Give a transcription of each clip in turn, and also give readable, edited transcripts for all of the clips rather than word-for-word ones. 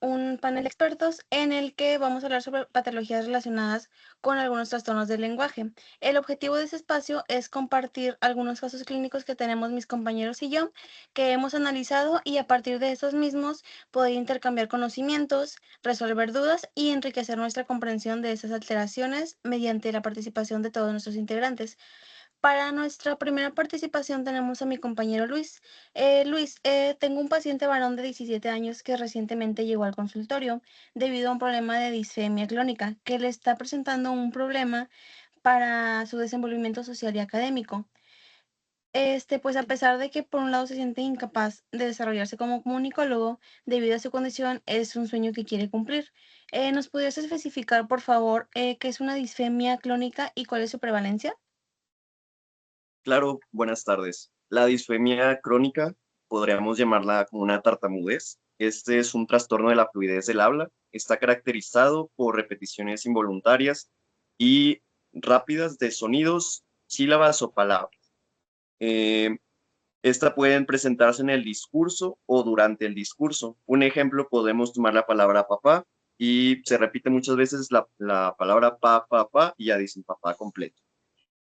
un panel de expertos en el que vamos a hablar sobre patologías relacionadas con algunos trastornos del lenguaje. El objetivo de ese espacio es compartir algunos casos clínicos que tenemos mis compañeros y yo, que hemos analizado y a partir de esos mismos poder intercambiar conocimientos, resolver dudas y enriquecer nuestra comprensión de esas alteraciones mediante la participación de todos nuestros integrantes. Para nuestra primera participación tenemos a mi compañero Luis. Luis, tengo un paciente varón de 17 años que recientemente llegó al consultorio debido a un problema de disfemia clónica que le está presentando un problema para su desenvolvimiento social y académico. Pues a pesar de que por un lado se siente incapaz de desarrollarse como comunicólogo debido a su condición, es un sueño que quiere cumplir. ¿Nos podrías especificar, por favor, qué es una disfemia clónica y cuál es su prevalencia? Claro, buenas tardes. La disfemia crónica podríamos llamarla como una tartamudez. Este es un trastorno de la fluidez del habla. Está caracterizado por repeticiones involuntarias y rápidas de sonidos, sílabas o palabras. Eh, Esta pueden presentarse en el discurso o durante el discurso. Un ejemplo, podemos tomar la palabra papá y se repite muchas veces la palabra pa, y ya dicen papá completo.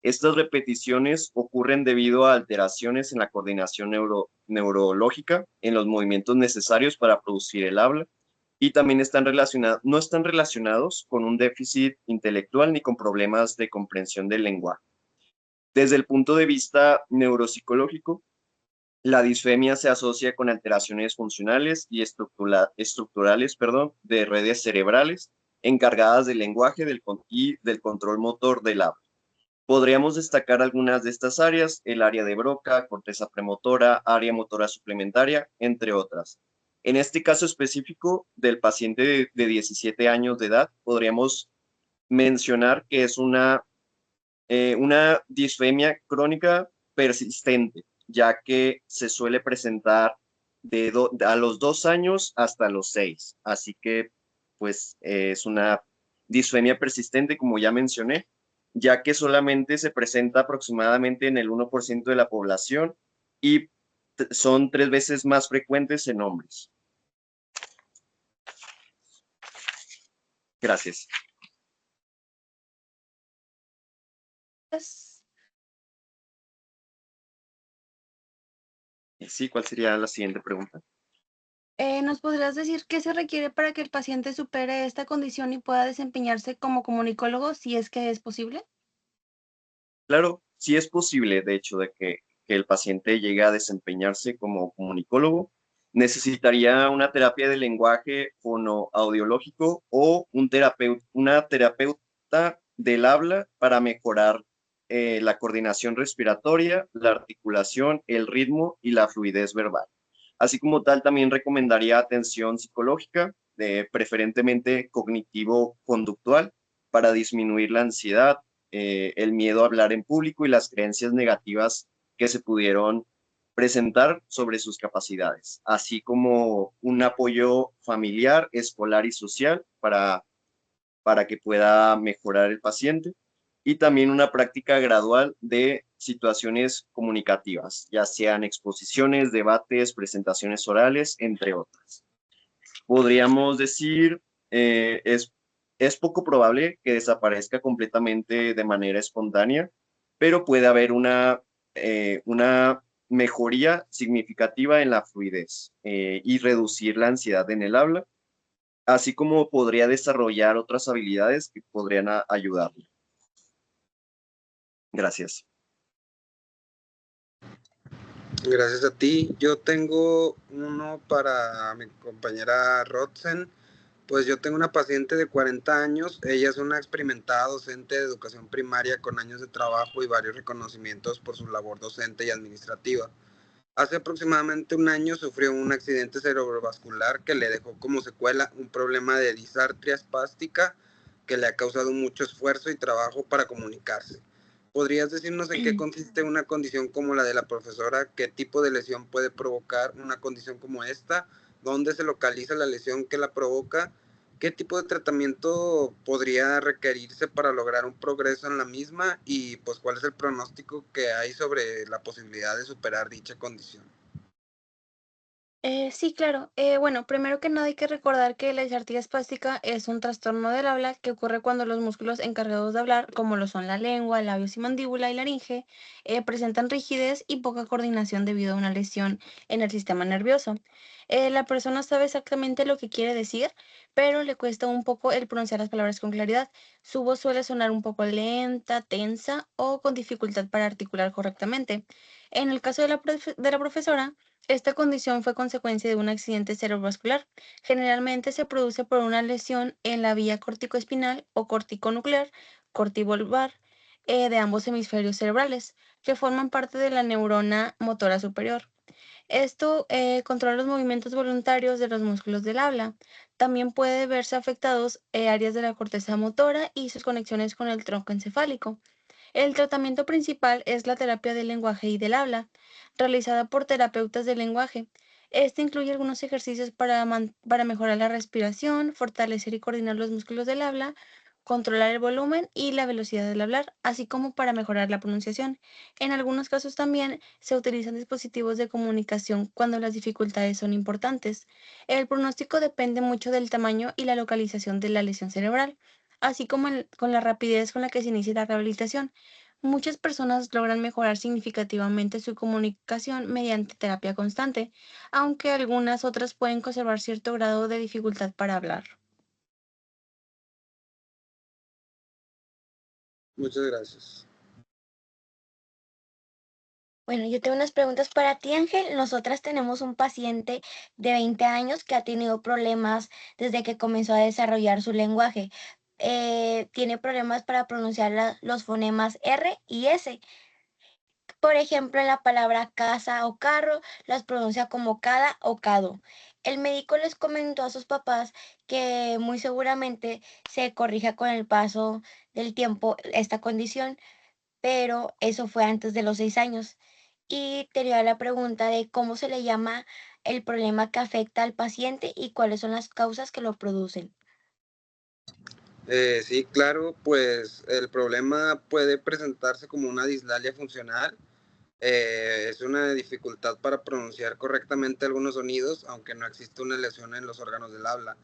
Estas repeticiones ocurren debido a alteraciones en la coordinación neurológica, en los movimientos necesarios para producir el habla, y también no están relacionados con un déficit intelectual ni con problemas de comprensión del lenguaje. Desde el punto de vista neuropsicológico, la disfemia se asocia con alteraciones funcionales y estructurales, de redes cerebrales encargadas del lenguaje y del control motor del habla. Podríamos destacar algunas de estas áreas: el área de Broca, corteza premotora, área motora suplementaria, entre otras. En este caso específico del paciente de 17 años de edad, podríamos mencionar que es una disfemia crónica persistente, ya que se suele presentar a los 2 años hasta los 6. Así que, pues, es una disfemia persistente, como ya mencioné, ya que solamente se presenta aproximadamente en el 1% de la población y son 3 veces más frecuentes en hombres. Gracias. Sí, ¿cuál sería la siguiente pregunta? ¿Nos podrías decir qué se requiere para que el paciente supere esta condición y pueda desempeñarse como comunicólogo, si es que es posible? Claro, sí es posible, de hecho, que el paciente llegue a desempeñarse como comunicólogo. Necesitaría una terapia de lenguaje fonoaudiológico o una terapeuta del habla para mejorar la coordinación respiratoria, la articulación, el ritmo y la fluidez verbal. Así como tal, también recomendaría atención psicológica, preferentemente cognitivo-conductual, para disminuir la ansiedad, el miedo a hablar en público y las creencias negativas que se pudieron presentar sobre sus capacidades, así como un apoyo familiar, escolar y social para que pueda mejorar el paciente, y también una práctica gradual de situaciones comunicativas, ya sean exposiciones, debates, presentaciones orales, entre otras. Podríamos decir, es poco probable que desaparezca completamente de manera espontánea, pero puede haber una mejoría significativa en la fluidez y reducir la ansiedad en el habla, así como podría desarrollar otras habilidades que podrían ayudarle. Gracias. Gracias a ti. Yo tengo uno para mi compañera Rotzen. Pues yo tengo una paciente de 40 años. Ella es una experimentada docente de educación primaria con años de trabajo y varios reconocimientos por su labor docente y administrativa. Hace aproximadamente un año sufrió un accidente cerebrovascular que le dejó como secuela un problema de disartria espástica que le ha causado mucho esfuerzo y trabajo para comunicarse. ¿Podrías decirnos en qué consiste una condición como la de la profesora? ¿Qué tipo de lesión puede provocar una condición como esta? ¿Dónde se localiza la lesión que la provoca? ¿Qué tipo de tratamiento podría requerirse para lograr un progreso en la misma? Y pues, ¿cuál es el pronóstico que hay sobre la posibilidad de superar dicha condición? Sí, claro. Bueno, primero que nada hay que recordar que la disartría espástica es un trastorno del habla que ocurre cuando los músculos encargados de hablar, como lo son la lengua, labios y mandíbula y laringe, presentan rigidez y poca coordinación debido a una lesión en el sistema nervioso. La persona sabe exactamente lo que quiere decir, pero le cuesta un poco el pronunciar las palabras con claridad. Su voz suele sonar un poco lenta, tensa o con dificultad para articular correctamente. En el caso de de la profesora, esta condición fue consecuencia de un accidente cerebrovascular. Generalmente se produce por una lesión en la vía corticoespinal o corticonuclear, cortivolvar, de ambos hemisferios cerebrales, que forman parte de la neurona motora superior. Esto controla los movimientos voluntarios de los músculos del habla. También puede verse afectados áreas de la corteza motora y sus conexiones con el tronco encefálico. El tratamiento principal es la terapia del lenguaje y del habla, realizada por terapeutas del lenguaje. Este incluye algunos ejercicios para mejorar la respiración, fortalecer y coordinar los músculos del habla, controlar el volumen y la velocidad del hablar, así como para mejorar la pronunciación. En algunos casos también se utilizan dispositivos de comunicación cuando las dificultades son importantes. El pronóstico depende mucho del tamaño y la localización de la lesión cerebral, así como con la rapidez con la que se inicia la rehabilitación. Muchas personas logran mejorar significativamente su comunicación mediante terapia constante, aunque algunas otras pueden conservar cierto grado de dificultad para hablar. Muchas gracias. Bueno, yo tengo unas preguntas para ti, Ángel. Nosotras tenemos un paciente de 20 años que ha tenido problemas desde que comenzó a desarrollar su lenguaje. Tiene problemas para pronunciar los fonemas R y S. Por ejemplo, en la palabra casa o carro, las pronuncia como cada o cado. El médico les comentó a sus papás que muy seguramente se corrija con el paso del tiempo esta condición, pero eso fue antes de los 6 años. Y tenía la pregunta de cómo se le llama el problema que afecta al paciente y cuáles son las causas que lo producen. Sí, claro, pues el problema puede presentarse como una dislalia funcional. Es una dificultad para pronunciar correctamente algunos sonidos, aunque no existe una lesión en los órganos del habla.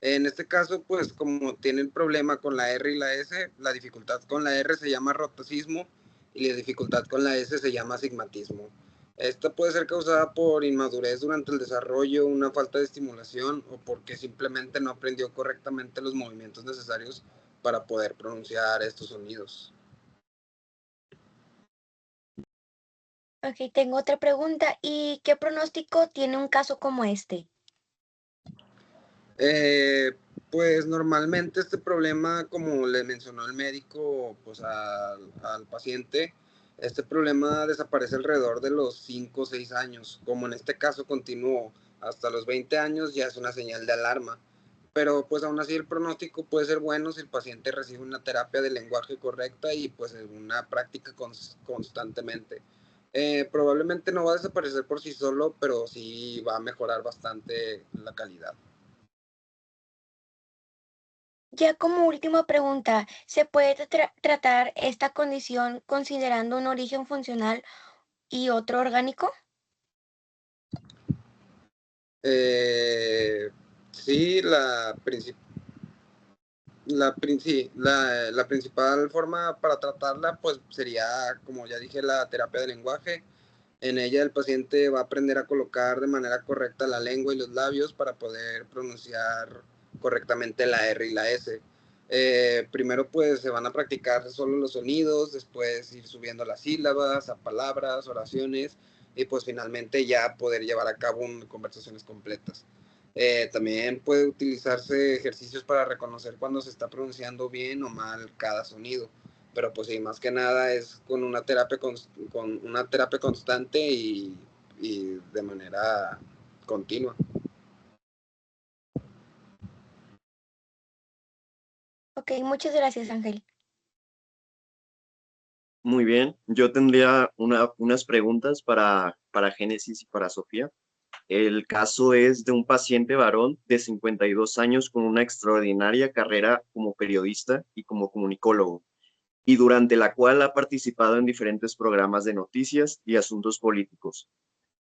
En este caso, pues como tiene el problema con la R y la S, la dificultad con la R se llama rotacismo y la dificultad con la S se llama astigmatismo. Esta puede ser causada por inmadurez durante el desarrollo, una falta de estimulación o porque simplemente no aprendió correctamente los movimientos necesarios para poder pronunciar estos sonidos. Ok, tengo otra pregunta. ¿Y qué pronóstico tiene un caso como este? Eh, pues normalmente este problema, como le mencionó el médico pues al paciente, este problema desaparece alrededor de los 5 o 6 años. Como en este caso continuó hasta los 20 años, ya es una señal de alarma. Pero pues aún así el pronóstico puede ser bueno si el paciente recibe una terapia de lenguaje correcta y pues una práctica constantemente. Probablemente no va a desaparecer por sí solo, pero sí va a mejorar bastante la calidad. Ya como última pregunta, ¿se puede tratar esta condición considerando un origen funcional y otro orgánico? Eh, sí, la principal forma para tratarla pues sería, como ya dije, la terapia de lenguaje. En ella el paciente va a aprender a colocar de manera correcta la lengua y los labios para poder pronunciar correctamente la R y la S. Primero pues se van a practicar solo los sonidos, después ir subiendo las sílabas a palabras, oraciones y pues finalmente ya poder llevar a cabo conversaciones completas. También puede utilizarse ejercicios para reconocer cuando se está pronunciando bien o mal cada sonido, pero pues sí, más que nada es con una terapia, con una terapia constante y de manera continua. Ok, muchas gracias, Ángel. Muy bien, yo tendría unas preguntas para Génesis y para Sofía. El caso es de un paciente varón de 52 años con una extraordinaria carrera como periodista y como comunicólogo, y durante la cual ha participado en diferentes programas de noticias y asuntos políticos.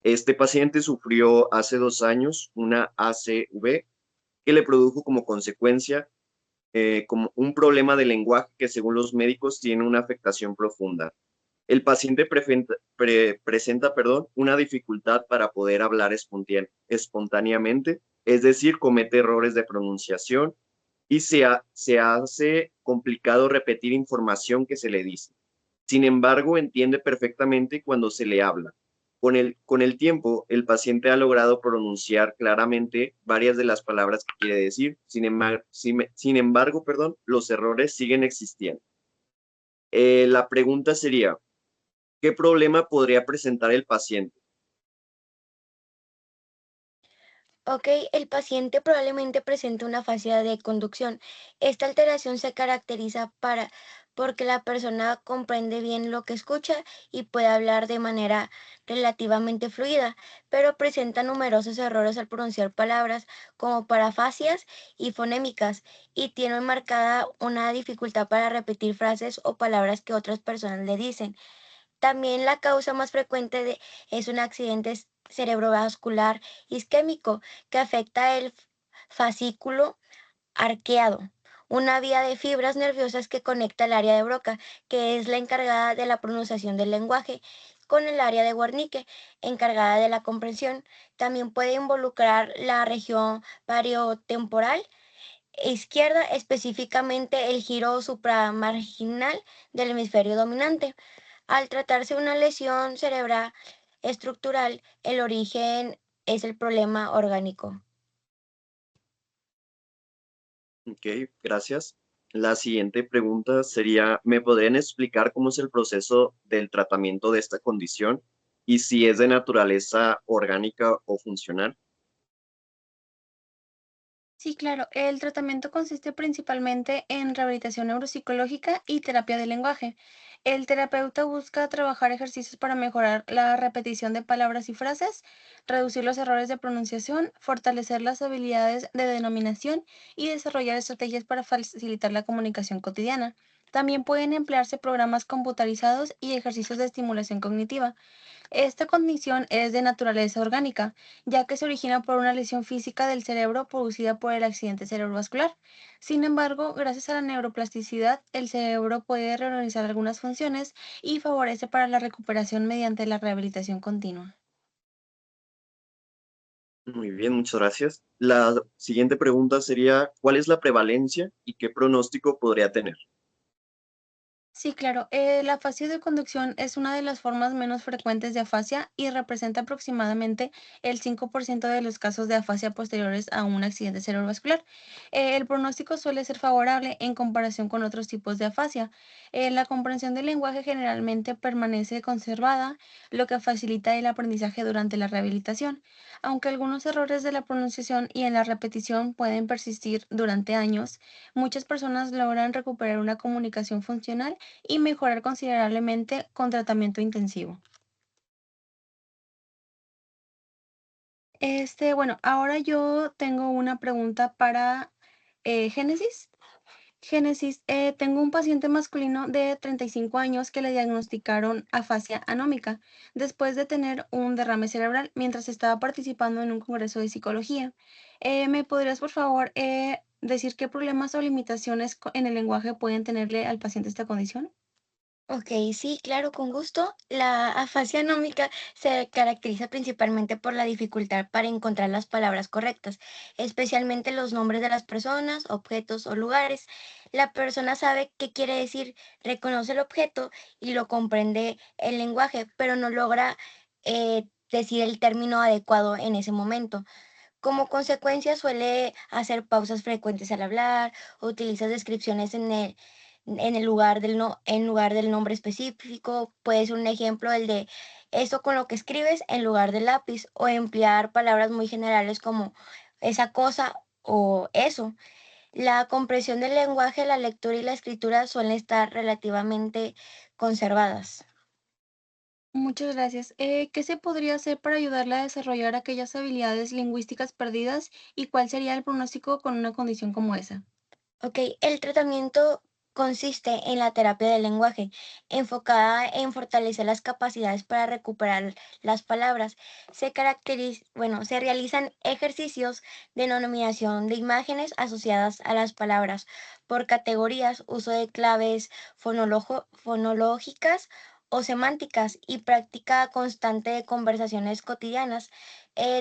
Este paciente sufrió hace 2 años una ACV que le produjo como consecuencia como un problema de lenguaje que según los médicos tiene una afectación profunda. El paciente presenta, una dificultad para poder hablar espontáneamente, es decir, comete errores de pronunciación y se hace complicado repetir información que se le dice. Sin embargo, entiende perfectamente cuando se le habla. Con el tiempo, el paciente ha logrado pronunciar claramente varias de las palabras que quiere decir. Sin embargo, los errores siguen existiendo. La pregunta sería, ¿qué problema podría presentar el paciente? Ok, el paciente probablemente presente una afasia de conducción. Esta alteración se caracteriza porque la persona comprende bien lo que escucha y puede hablar de manera relativamente fluida, pero presenta numerosos errores al pronunciar palabras como parafasias y fonémicas y tiene marcada una dificultad para repetir frases o palabras que otras personas le dicen. También la causa más frecuente es un accidente cerebrovascular isquémico que afecta el fascículo arqueado, una vía de fibras nerviosas que conecta el área de Broca, que es la encargada de la pronunciación del lenguaje, con el área de Wernicke, encargada de la comprensión. También puede involucrar la región pariotemporal izquierda, específicamente el giro supramarginal del hemisferio dominante. Al tratarse de una lesión cerebral estructural, el origen es el problema orgánico. Ok, gracias. La siguiente pregunta sería, ¿me podrían explicar cómo es el proceso del tratamiento de esta condición y si es de naturaleza orgánica o funcional? Sí, claro. El tratamiento consiste principalmente en rehabilitación neuropsicológica y terapia del lenguaje. El terapeuta busca trabajar ejercicios para mejorar la repetición de palabras y frases, reducir los errores de pronunciación, fortalecer las habilidades de denominación y desarrollar estrategias para facilitar la comunicación cotidiana. También pueden emplearse programas computarizados y ejercicios de estimulación cognitiva. Esta condición es de naturaleza orgánica, ya que se origina por una lesión física del cerebro producida por el accidente cerebrovascular. Sin embargo, gracias a la neuroplasticidad, el cerebro puede reorganizar algunas funciones y favorece para la recuperación mediante la rehabilitación continua. Muy bien, muchas gracias. La siguiente pregunta sería, ¿cuál es la prevalencia y qué pronóstico podría tener? Sí, claro. La afasia de conducción es una de las formas menos frecuentes de afasia y representa aproximadamente el 5% de los casos de afasia posteriores a un accidente cerebrovascular. El pronóstico suele ser favorable en comparación con otros tipos de afasia. La comprensión del lenguaje generalmente permanece conservada, lo que facilita el aprendizaje durante la rehabilitación. Aunque algunos errores de la pronunciación y en la repetición pueden persistir durante años, muchas personas logran recuperar una comunicación funcional y mejorar considerablemente con tratamiento intensivo. Bueno, ahora yo tengo una pregunta para Génesis. Génesis, tengo un paciente masculino de 35 años que le diagnosticaron afasia anómica después de tener un derrame cerebral mientras estaba participando en un congreso de psicología. ¿Me podrías, por favor, decir qué problemas o limitaciones en el lenguaje pueden tenerle al paciente esta condición? Ok, sí, claro, con gusto. La afasia nómica se caracteriza principalmente por la dificultad para encontrar las palabras correctas, especialmente los nombres de las personas, objetos o lugares. La persona sabe qué quiere decir, reconoce el objeto y lo comprende el lenguaje, pero no logra decir el término adecuado en ese momento. Como consecuencia, suele hacer pausas frecuentes al hablar, utiliza descripciones en el lugar en lugar del nombre específico. Puede ser un ejemplo el de eso con lo que escribes en lugar del lápiz, o emplear palabras muy generales como esa cosa o eso. La comprensión del lenguaje, la lectura y la escritura suelen estar relativamente conservadas. Muchas gracias. ¿Qué se podría hacer para ayudarle a desarrollar aquellas habilidades lingüísticas perdidas y cuál sería el pronóstico con una condición como esa? Ok, el tratamiento consiste en la terapia del lenguaje, enfocada en fortalecer las capacidades para recuperar las palabras. Se realizan ejercicios de denominación de imágenes asociadas a las palabras por categorías, uso de claves fonológicas o semánticas y práctica constante de conversaciones cotidianas.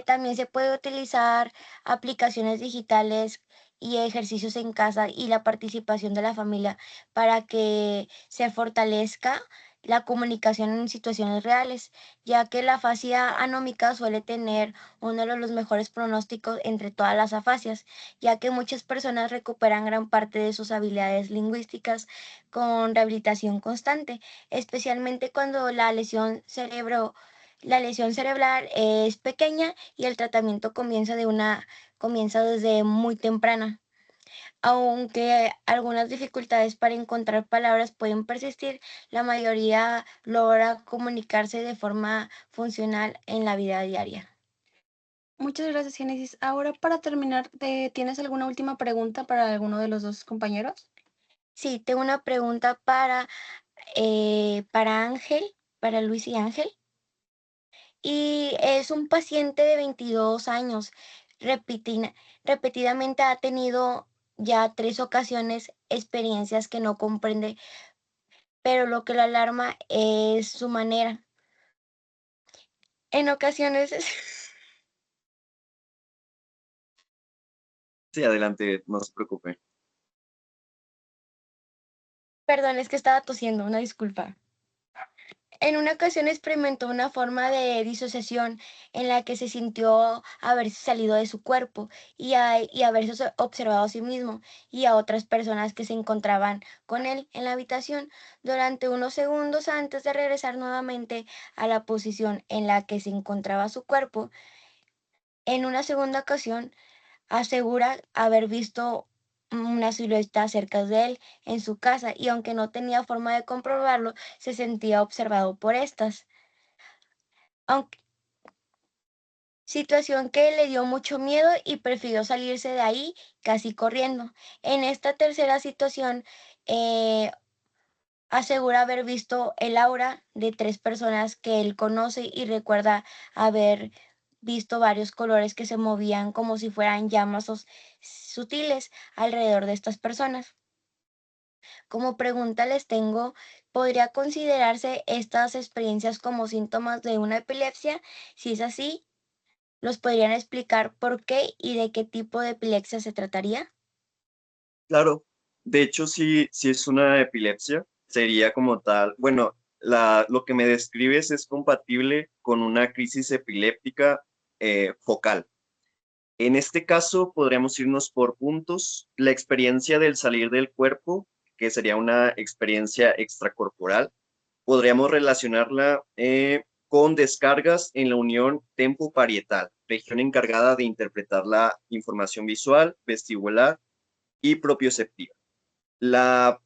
También se puede utilizar aplicaciones digitales y ejercicios en casa y la participación de la familia para que se fortalezca la comunicación en situaciones reales, ya que la afasia anómica suele tener uno de los mejores pronósticos entre todas las afasias, ya que muchas personas recuperan gran parte de sus habilidades lingüísticas con rehabilitación constante, especialmente cuando la lesión cerebral es pequeña y el tratamiento comienza desde muy temprana. Aunque algunas dificultades para encontrar palabras pueden persistir, la mayoría logra comunicarse de forma funcional en la vida diaria. Muchas gracias, Génesis. Ahora, para terminar, ¿tienes alguna última pregunta para alguno de los dos compañeros? Sí, tengo una pregunta para Ángel, para Luis y Ángel. Y es un paciente de 22 años. Repetidamente ha tenido ya 3 ocasiones experiencias que no comprende, pero lo que lo alarma es su manera. En ocasiones, Sí, adelante, no se preocupe. perdón, es que estaba tosiendo, una disculpa. En una ocasión experimentó una forma de disociación en la que se sintió haberse salido de su cuerpo y haberse observado a sí mismo y a otras personas que se encontraban con él en la habitación durante unos segundos antes de regresar nuevamente a la posición en la que se encontraba su cuerpo. En una segunda ocasión, asegura haber visto una silueta cerca de él en su casa y aunque no tenía forma de comprobarlo, se sentía observado por estas. Aunque, situación que le dio mucho miedo y prefirió salirse de ahí casi corriendo. En esta tercera situación, eh, asegura haber visto el aura de 3 personas que él conoce y recuerda haber visto varios colores que se movían como si fueran llamas sutiles alrededor de estas personas. Como pregunta les tengo, ¿podría considerarse estas experiencias como síntomas de una epilepsia? Si es así, ¿los podrían explicar por qué y de qué tipo de epilepsia se trataría? Claro, de hecho, si es una epilepsia, sería como tal, bueno, lo que me describes es compatible con una crisis epiléptica focal. En este caso, podríamos irnos por puntos. La experiencia del salir del cuerpo, que sería una experiencia extracorporal, podríamos relacionarla con descargas en la unión tempoparietal, región encargada de interpretar la información visual, vestibular y propioceptiva. La,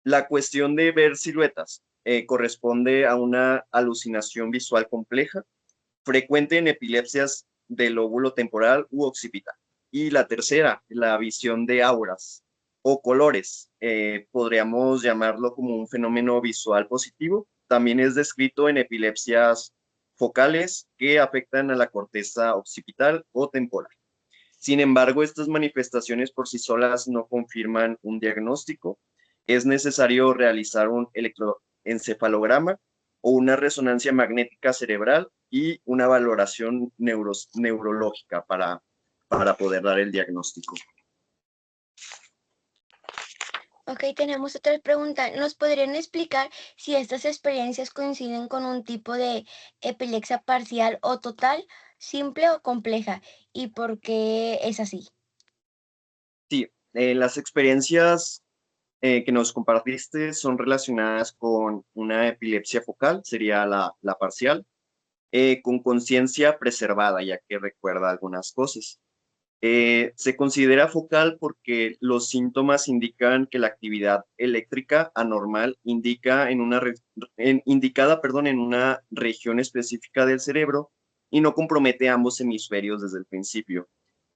la cuestión de ver siluetas corresponde a una alucinación visual compleja, frecuente en epilepsias del lóbulo temporal u occipital. Y la tercera, la visión de auras o colores. Podríamos llamarlo como un fenómeno visual positivo. También es descrito en epilepsias focales que afectan a la corteza occipital o temporal. Sin embargo, estas manifestaciones por sí solas no confirman un diagnóstico. Es necesario realizar un electroencefalograma o una resonancia magnética cerebral y una valoración neurológica para poder dar el diagnóstico. Ok, tenemos otra pregunta. ¿Nos podrían explicar si estas experiencias coinciden con un tipo de epilepsia parcial o total, simple o compleja? ¿Y por qué es así? Sí, las experiencias que nos compartiste son relacionadas con una epilepsia focal, sería la parcial, con conciencia preservada, ya que recuerda algunas cosas. Se considera focal porque los síntomas indican que la actividad eléctrica anormal indicada, en una región específica del cerebro y no compromete ambos hemisferios desde el principio.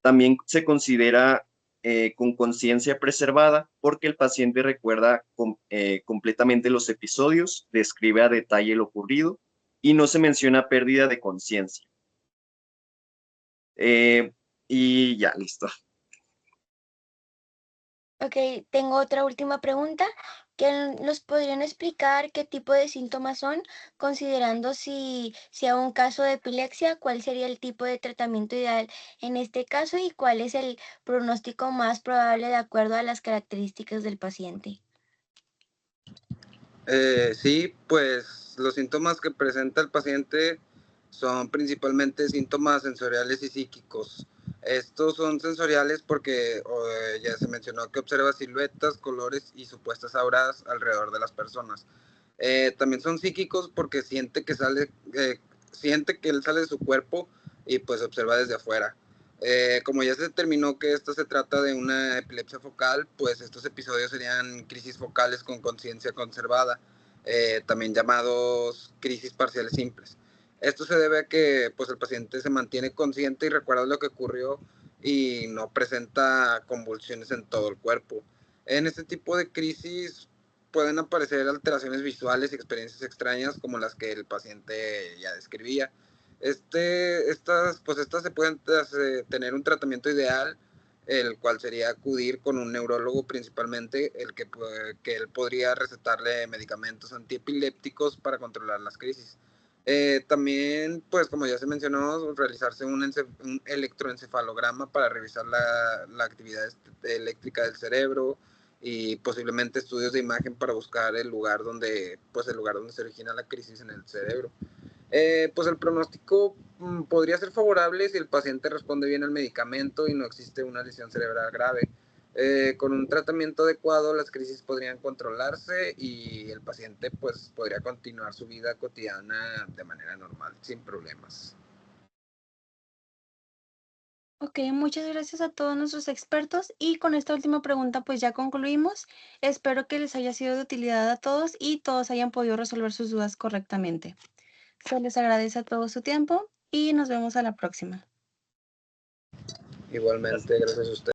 También se considera con conciencia preservada porque el paciente recuerda completamente los episodios, describe a detalle lo ocurrido y no se menciona pérdida de conciencia. Y ya, listo. Ok, tengo otra última pregunta. ¿Que nos podrían explicar qué tipo de síntomas son, considerando si a un caso de epilepsia, cuál sería el tipo de tratamiento ideal en este caso y cuál es el pronóstico más probable de acuerdo a las características del paciente? Sí, pues los síntomas que presenta el paciente son principalmente síntomas sensoriales y psíquicos. Estos son sensoriales porque ya se mencionó que observa siluetas, colores y supuestas auras alrededor de las personas. También son psíquicos porque siente que él sale de su cuerpo y pues observa desde afuera. Como ya se determinó que esto se trata de una epilepsia focal, pues estos episodios serían crisis focales con conciencia conservada, también llamados crisis parciales simples. Esto se debe a que pues, el paciente se mantiene consciente y recuerda lo que ocurrió y no presenta convulsiones en todo el cuerpo. En este tipo de crisis pueden aparecer alteraciones visuales y experiencias extrañas como las que el paciente ya describía. Estas se pueden tener un tratamiento ideal, el cual sería acudir con un neurólogo principalmente, que él podría recetarle medicamentos antiepilépticos para controlar las crisis. También, pues como ya se mencionó, realizarse un electroencefalograma para revisar la actividad eléctrica del cerebro y posiblemente estudios de imagen para buscar el lugar donde se origina la crisis en el cerebro. Pues el pronóstico podría ser favorable si el paciente responde bien al medicamento y no existe una lesión cerebral grave. Con un tratamiento adecuado las crisis podrían controlarse y el paciente pues podría continuar su vida cotidiana de manera normal, sin problemas. Ok, muchas gracias a todos nuestros expertos y con esta última pregunta pues ya concluimos. Espero que les haya sido de utilidad a todos y todos hayan podido resolver sus dudas correctamente. Se les agradece a todos su tiempo y nos vemos a la próxima. Igualmente, gracias a usted.